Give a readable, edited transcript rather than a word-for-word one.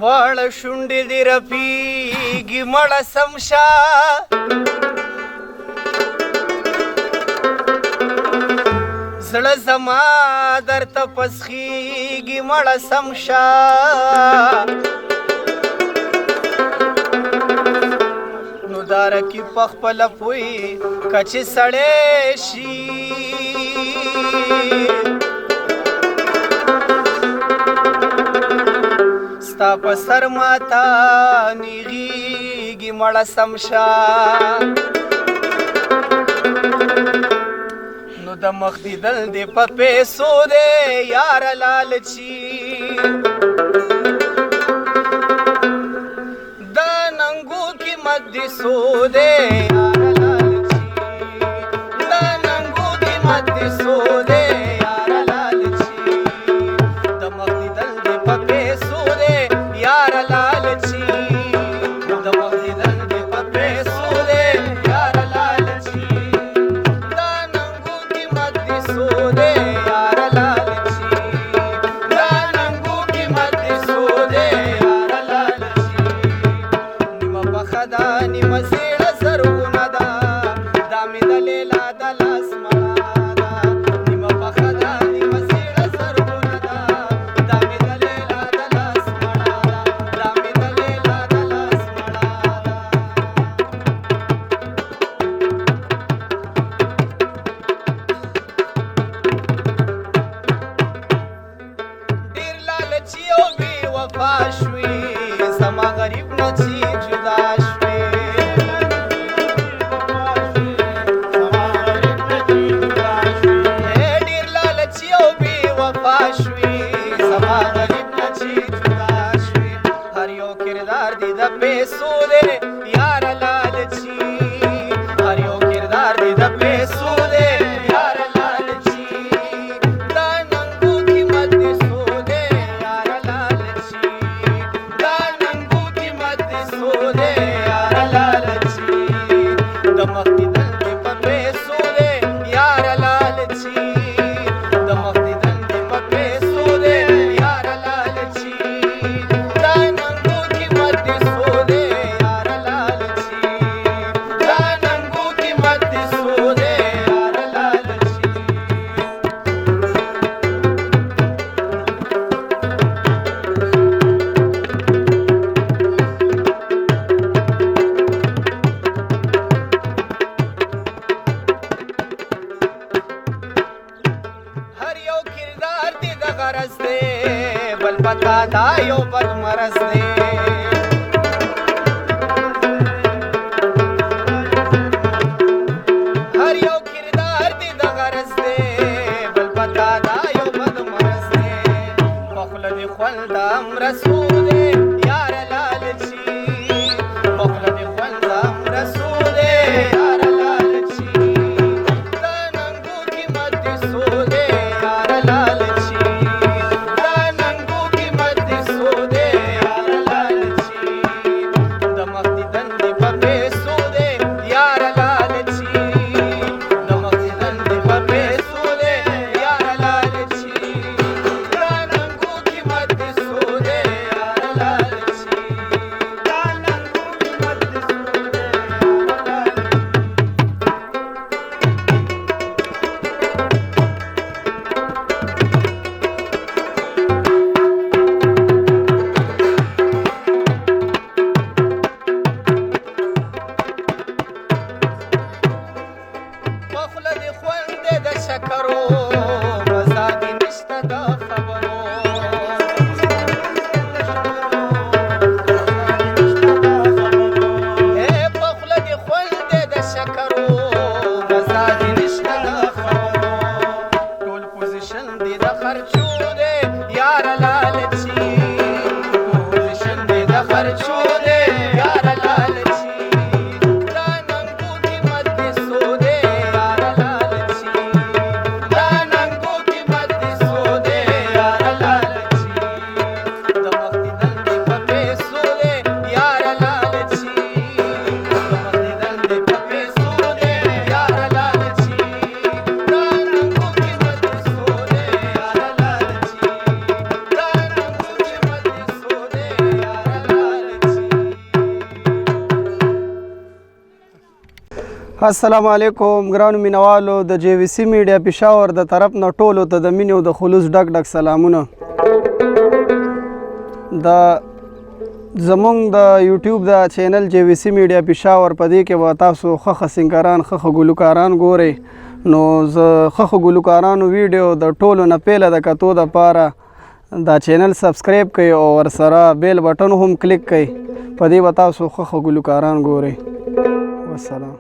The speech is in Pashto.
واړه شونډې دې رپېږي مړه سمشه زړه زما درته پسخېږي مړه سمشه نو دا رقیب پخپله پوی که چې سړی شي ستا په سر ماته نیغېږي مړه سمشه نو د مخ دیدل دې په پیسو دی یاره لالچي د ننګو قیمت دې څو دی یاره لالچي د ننګو قیمت دې څو دی یاره لالچي د مخ دیدل دې په پیسو دی یاره لالچي د مخ دیدل دې په پیسو دی یاره لالچي نیمه زیړه زرغونه ده دا مې د لیلا د لاس مړه ده نیمه پخه ده نیمه زیړه زرغونه ده دا مې د لیلا د لاس مړه ده دا مې د لیلا د لاس مړه ده ډېر لالچي او بې وفا شوې زما غریب نه چې جدا شوې ډېر لالچي او بې وفا شوې زما غریب نه چې جدا شوې هر یو کردار دې د پیسو دی یاره لالچي هر یو کردار دې د پیسو دی یاره لالچي دا ننګو قیمت دې څو دی یاره لالچي دا ننګو قیمت دې څو دی یاره لالچي د مخ دیدل دې په پیسو دی یاره لالچي د مخ دیدل دې په پیسو دی یاره لالچي دا ننګو قیمت دې څو دی یاره لالچي دا ننګو قیمت دې څو دی یاره لالچي هر یو کردار دې د غرض دی بل پتا دا یو بد مرض دی هر یو کردار دې د غرض دی بل پتا دا یو بد مرض دی په خوله دې خوند د امرسو دی یاره لالچي په خوله دې خوند د امرسو دی یاره لالچي دا ننګو قیمت دې څو دی یاره لالچي دا ننګو قیمت دې څو دی یاره لالچي د مخ دیدن دې په پیسو دی یاره لالچي د مخ دیدن دې په پیسو دی یاره لالچي دا ننګو قیمت دې څو دی یاره لالچي دا ننګو قیمت دې څو دی یاره لالچي په خوله دې خوند دی د شکرو مزه دې نشته د خبرو په خوله دې خوند دی د شکرو مزه دې نشته د خبرو ټول پوزیشن دې د خرچو دی یاره لالچي پوزیشن دې د خرچو دی یاره لالچي دا ننګو قیمت دې څو دی یاره لالچي دا ننګو قیمت دې څو دی یاره لالچي د مخ دیدل دې په پیسو دی یاره لالچي د مخ دیدل دې په پیسو دی یاره لالچي دا ننګو قیمت دې څو دی یاره لالچي دا السلام علیکم ګرانو مینوالو د جی وی سی میډیا پېښور د طرف نه ټولو ته د مینې او د خلوص ډک ډک سلامونه. د زمونږ د یوټیوب د چینل جی وی سی میډیا پېښور په دې کې به تاسو ښه سینګاران ښه ګلوکاران ګورئ. نو زه ښه ګلوکارانو ویډیو د ټولو نه پیله د کتو دپاره دا چینل سبسکرایب کړئ او ورسره بیل بټن هم کلیک کړئ. په دې به تاسو ښه ګلوکاران ګورئ. والسلام.